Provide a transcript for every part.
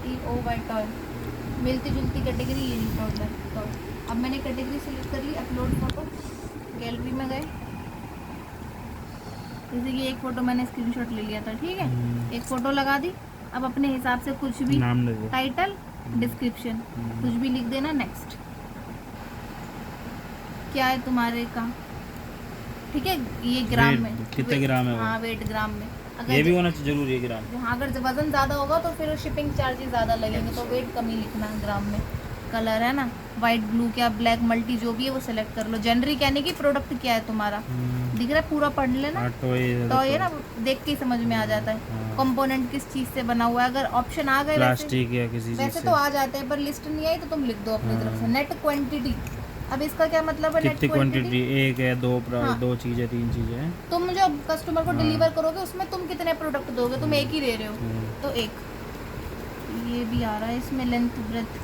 TOY toy, मिलती जुलती category ये नहीं टॉय टॉय। अब मैंने कैटेगरी सिलेक्ट कर ली, अपलोड फोटो, गैलरी में गए, जैसे कि एक फ़ोटो मैंने स्क्रीनशॉट ले लिया था, ठीक है, एक फ़ोटो लगा दी। अब अपने हिसाब से कुछ भी नाम दे दो, टाइटल, डिस्क्रिप्शन कुछ भी लिख देना, नेक्स्ट। क्या है तुम्हारे का, ठीक है, ये ग्राम वेट, में कितने ग्राम है वो? हाँ वेट ग्राम में। ये भी होना चाहिए जरूरी है ग्राम। हाँ अगर वजन ज़्यादा होगा तो फिर शिपिंग चार्जेस ज़्यादा लगेंगे, तो वेट कम ही लिखना ग्राम में। कलर है ना, वाइट, ब्लू, क्या ब्लैक, मल्टी, जो भी है वो सिलेक्ट कर लो। जेनरिक यानी कि प्रोडक्ट क्या है तुम्हारा, दिख रहा है, पूरा पढ़ लेना। तो ये ना देख के ही समझ में आ जाता है कंपोनेंट किस चीज़ से बना हुआ है। अगर ऑप्शन आ गए प्लास्टिक या किसी चीज वैसे से तो आ जाते हैं, पर लिस्ट नहीं आई तो तुम लिख दो अपनी तरफ से। नेट क्वांटिटी, अब इसका क्या मतलब है? नेट कितनी क्वांटिटी, एक है, दो हाँ। दो चीजें, तीन चीजें। तुम जो कस्टमर को डिलीवर करोगे उसमें तुम कितने प्रोडक्ट दोगे, तुम एक ही दे रहे हो तो एक। ये भी आ रहा है इसमें, लेंथ ब्रेथ,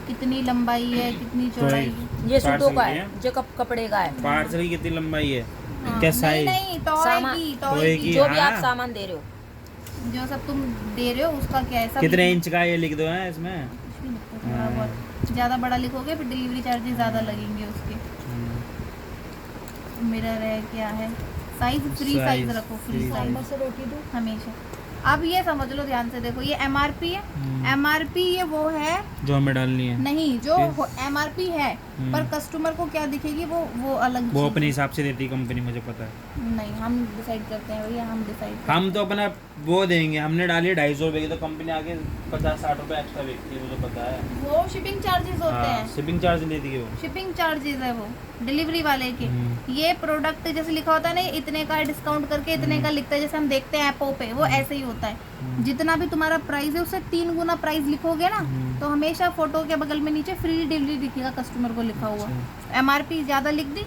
कितनी लंबाई है, कितनी चौड़ाई है। ये सूटों का है, जो कपड़े का है। पार्सल की कितनी लंबाई है, हाँ, क्या नहीं साइज? नहीं टॉय सामान- की, टॉय टॉय की, की जो भी हाँ। आप सामान दे रहे हो, जो सब तुम दे रहे हो उसका क्या है, सब कितने इंच का ये लिख दो है इसमें। कुछ भी लिखो, थोड़ा बहुत। ज़्यादा बड़ा लिखोगे फिर डिलीवरी चार्जेस ज़्यादा लगेंगे उसके। मिरर है, क्या है, साइज फ्री साइज रखो, फ्री साइज से रोटी दो। हमेशा। अब ये समझ लो ध्यान से, देखो ये MRP है, MRP ये वो है जो हमें डालनी है, नहीं, जो फिर? MRP है, पर कस्टमर को क्या दिखेगी वो अलग वो चीज़ अपने है। हिसाब से देती है कंपनी, मुझे पता है। नहीं, हम डिसाइड करते हैं भैया, हम डिसाइड करते हम तो अपना वो देंगे, हमने डाली 250 रुपए की, तो कंपनी आगे 50-60 रुपए एक्स्ट्रा बेचती है, मुझे पता है। हैं। वो शिपिंग चार्जेस होते हैं, शिपिंग चार्ज देती है वो। शिपिंग चार्जेस है वो डिलीवरी वाले के। ये प्रोडक्ट जैसे लिखा होता है ना, इतने का डिस्काउंट करके इतने का लिखता है, जैसे हम देखते हैं ऐपों पे, वो ऐसे ही होता है। जितना भी तुम्हारा प्राइस है उससे 3 गुना प्राइस लिखोगे ना, तो हमेशा फोटो के बगल में नीचे फ्री डिलीवरी दिखेगा कस्टमर को लिखा हुआ। MRP ज़्यादा लिख दी,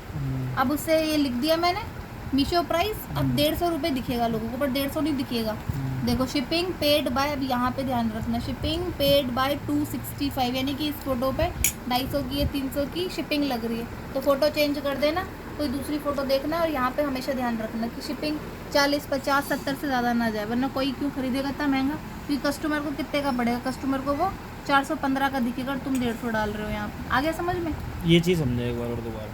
अब उससे ये लिख दिया मैंने मीशो प्राइस, अब 150 रुपये दिखेगा लोगों को, पर 150 नहीं दिखेगा। देखो शिपिंग पेड बाय, अब यहाँ पे ध्यान रखना, शिपिंग पेड बाय 265, यानी कि इस फोटो पे 250 की या 300 की शिपिंग लग रही है, तो फ़ोटो चेंज कर देना, कोई दूसरी फ़ोटो देखना। और यहाँ पे हमेशा ध्यान रखना कि शिपिंग 40, 50, 70 से ज़्यादा ना जाए, वरना कोई क्यों खरीदेगा इतना महंगा, क्योंकि कस्टमर को कितने का पड़ेगा, कस्टमर को वो 415 का दिखेगा, तुम 150 डाल रहे हो यहाँ पे। आ गया समझ में? ये चीज़ समझा एक बार और दोबारा।